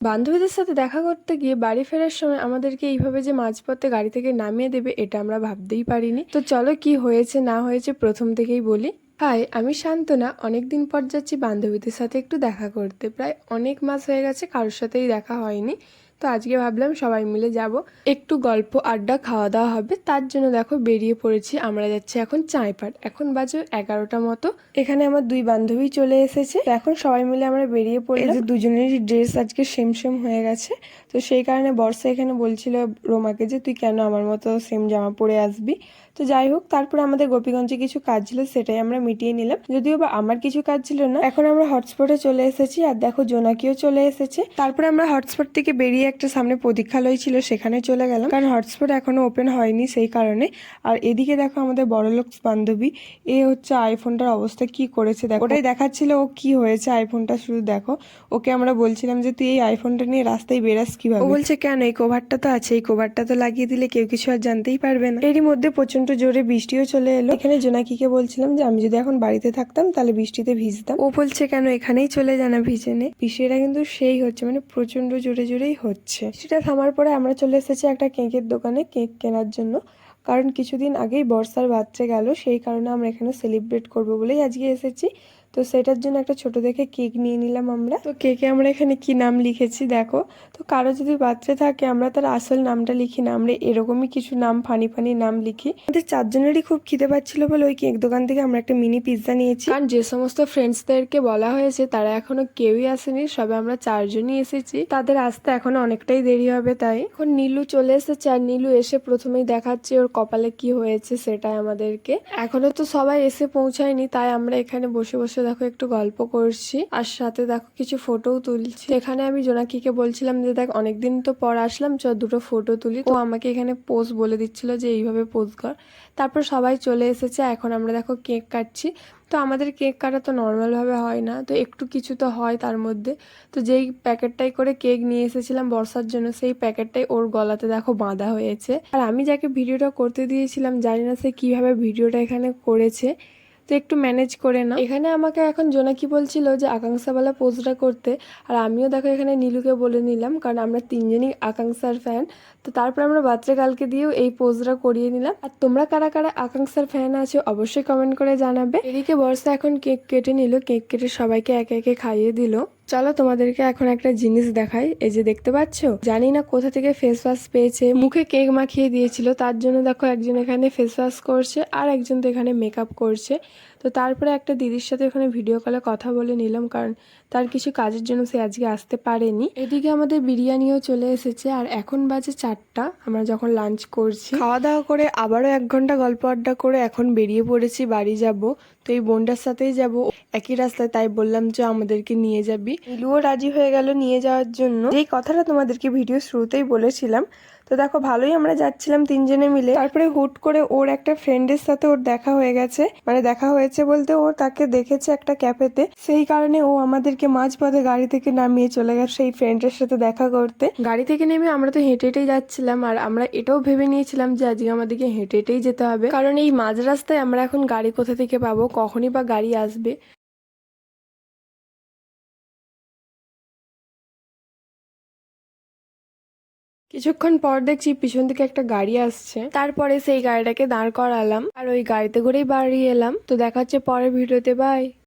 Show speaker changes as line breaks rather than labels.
বান্ধবীদের সাথে দেখা করতে গিয়ে বাড়ি ফেরার সময় আমাদেরকে এইভাবে যে মাঝপথে গাড়ি থেকে নামিয়ে দেবে এটা আমরা ভাবতেই পারিনি। তো চলো কি হয়েছে না হয়েছে প্রথম থেকেই বলি। হাই, আমি শান্তনা। অনেকদিন পর যাচ্ছি বান্ধবীদের সাথে একটু দেখা করতে। প্রায় অনেক মাস হয়ে গেছে কারোর সাথেই দেখা হয়নি। তো আজকে ভাবলাম সবাই মিলে যাব, একটু গল্প আড্ডা খাওয়া দাওয়া হবে। তার জন্য দেখো বেরিয়ে পড়েছি। আমরা যাচ্ছি এখন চাঁইপাট। এখন বাজে 11টা মতো। এখানে আমার দুই বান্ধবী চলে এসেছে। তো এখন সবাই মিলে আমরা বেরিয়ে পড়লাম। যে দুজনেরই ড্রেস আজকে সেম সেম হয়ে গেছে। তো সেই কারণে বর্ষা এখানে বলছিল রোমাকে যে তুই কেন আমার মতো সেম জামা পরে আসবি। তো যাই হোক, তারপরে আমাদের গোপীগঞ্জে কিছু কাজ ছিল, সেটাই আমরা মিটিয়ে নিলাম। যদিও বা আমার কিছু কাজ ছিল না। এখন আমরা হটস্পটে চলে এসেছি, আর দেখো জোনাকিও চলে এসেছে। তারপরে আমরা হটস্পট থেকে বেরিয়ে একটা সামনে প্রতীক্ষালয় ছিল সেখানে চলে গেলাম, কারণ হটস্পট এখনো ওপেন হয়নি সেই কারণে। আর এদিকে দেখো আমাদের বড়লোক বান্ধবী, এ হচ্ছে আইফোনটার অবস্থা কি করেছে দেখো। ওটাই দেখাচ্ছিল ও কি হয়েছে আইফোনটা, শুধু দেখো। ওকে আমরা বলছিলাম যে তুই এই আইফোনটা নিয়ে রাস্তায় বেরাস কিভাবে। ও বলছে কেন, এই কভারটা তো আছে, এই কভারটা তো লাগিয়ে দিলে কেউ কিছু আর জানতেই পারবে না। এরই মধ্যে প্রচন্ড জোরে বৃষ্টিও চলে এলো। এখানে জোনাকিকে বলছিলাম যে আমি যদি এখন বাড়িতে থাকতাম তাহলে বৃষ্টিতে ভিজতাম। ও বলছে কেন, এখানেই চলে জানা ভিজে নে। বৃষ্টিটা কিন্তু সেই হচ্ছে, মানে প্রচন্ড জোরে জোরেই হচ্ছে। বৃষ্টিটা থামার পরে আমরা চলে এসেছি একটা কেকের দোকানে কেক কেনার জন্য, কারণ কিছুদিন আগেই বর্ষার বাচ্চা গেল, সেই কারণে আমরা এখানে সেলিব্রেট করবো বলেই আজকে এসেছি। তো সেটার জন্য একটা ছোট দেখে কেক নিয়ে নিলাম আমরা। তো কেকে আমরা এখানে কি নাম লিখেছি দেখো। তো কারো যদি বাচ্চা থাকে আমরা তার আসল নামটা লিখি না, আমরা এরকমই কিছু নাম ফানি ফানি নাম লিখি। আমাদের চারজনেরই খুব খিদে পাচ্ছিল বলে ওই কেক দোকান থেকে আমরা একটা মিনি পিৎজা নিয়েছি। কারণ যে সমস্ত ফ্রেন্ডসদেরকে বলা হয়েছে তারা এখনো কেউই আসেনি, সবে আমরা চারজনই এসেছি। তাদের আসতে এখনো অনেকটাই দেরি হবে। তাই এখন নীলু চলে এসেছে, আর নীলু এসে প্রথমেই দেখাচ্ছে ওর কপালে কি হয়েছে সেটাই আমাদেরকে। এখনো তো সবাই এসে পৌঁছায়নি, তাই আমরা এখানে বসে বসে দেখো একটু গল্প করছি, আর সাথে দেখো কিছু ফটোও তুলছি। এখানে আমি জোনাকিকে বলছিলাম যে দেখ অনেকদিন তো পর আসলাম, চ দুটো ফটো তুলি। ও আমাকে এখানে পোজ বলে দিচ্ছিল যে এইভাবে পোজ কর। তারপর সবাই চলে এসেছে, এখন আমরা দেখো কেক কাটছি। তো আমাদের কেক কাটা তো নর্মাল ভাবে হয় না, তো একটু কিছু তো হয় তার মধ্যে। তো যেই প্যাকেটটাই করে কেক নিয়ে এসেছিলাম বর্ষার জন্য, সেই প্যাকেটটাই ওর গলাতে দেখো বাঁধা হয়েছে। আর আমি যাকে ভিডিওটা করতে দিয়েছিলাম জানি না সে কিভাবে ভিডিওটা এখানে করেছে, তো একটু ম্যানেজ করে না। এখানে আমাকে এখন জোনাকি বলছিল যে আকাঙ্ক্ষাওয়ালা পোজটা করতে, আর আমিও দেখো এখানে নীলুকে বলে নিলাম, কারণ আমরা তিনজনই আকাঙ্ক্ষার ফ্যান। তো তারপর আমরা বাচ্চা কালকে দিয়েও এই পোজটা করিয়ে নিলাম। আর তোমরা কারা কারা আকাঙ্ক্ষার ফ্যান আছো অবশ্যই কমেন্ট করে জানাবে। এদিকে বর্ষা এখন কেক কেটে নিল, কেক কেটে সবাইকে একে একে খাইয়ে দিল। চলো তোমাদেরকে এখন একটা জিনিস দেখাই। এই যে দেখতে পাচ্ছ, জানি না কোথা থেকে ফেস ওয়াশ পেয়েছে, মুখে কেক মাখিয়ে দিয়েছিল, তার জন্য দেখো একজন এখানে ফেস ওয়াশ করছে আর একজন তো এখানে মেকআপ করছে। তো তারপরে একটা দিদির সাথে ওখানে ভিডিও কলে কথা বলে নিলাম, কারণ তার কিছু কাজের জন্য সে আজকে আসতে পারেনি। এদিকে আমাদের বিরিয়ানিও চলে এসেছে, আর এখন বাজে 4টা। আমরা যখন লাঞ্চ করছি, খাওয়া দাওয়া করে আবারও 1 ঘন্টা গল্প আড্ডা করে এখন বেরিয়ে পড়েছি বাড়ি যাব। তো এই বোনটার সাথেই যাব একই রাস্তায়, তাই বললাম যে আমাদেরকে নিয়ে যাবি। নীলুও রাজি হয়ে গেল নিয়ে যাওয়ার জন্য, যেই কথাটা তোমাদেরকে ভিডিও শুরুতেই বলেছিলাম। তো দেখো ভালোই আমরা যাচ্ছিলাম তিনজনে মিলে, তারপরে হুট করে ওর একটা ফ্রেন্ডের সাথে ওর দেখা হয়ে গেছে, মানে দেখা হয়েছে বলতে ও তাকে দেখেছে একটা ক্যাফেতে, সেই কারণে ও আমাদেরকে মাঝপথে গাড়ি থেকে নামিয়ে চলে গেছে সেই ফ্রেন্ডের সাথে দেখা করতে। গাড়ি থেকে নেমে আমরা তো হেঁটে হেঁটেই যাচ্ছিলাম, আর আমরা এটাও ভেবে নিয়েছিলাম যে আজকে আমাদেরকে হেঁটে হেঁটেই যেতে হবে, কারণ এই মাঝ রাস্তায় আমরা এখন গাড়ি কোথা থেকে পাবো, কখনই বা গাড়ি আসবে। কিছুক্ষণ পর দেখছি পিছন থেকে একটা গাড়ি আসছে, তারপরে সেই গাড়িটাকে দাঁড় করালাম আর ওই গাড়িতে করেই বাড়ি এলাম। তো দেখা হচ্ছে পরের ভিডিওতে, বাই।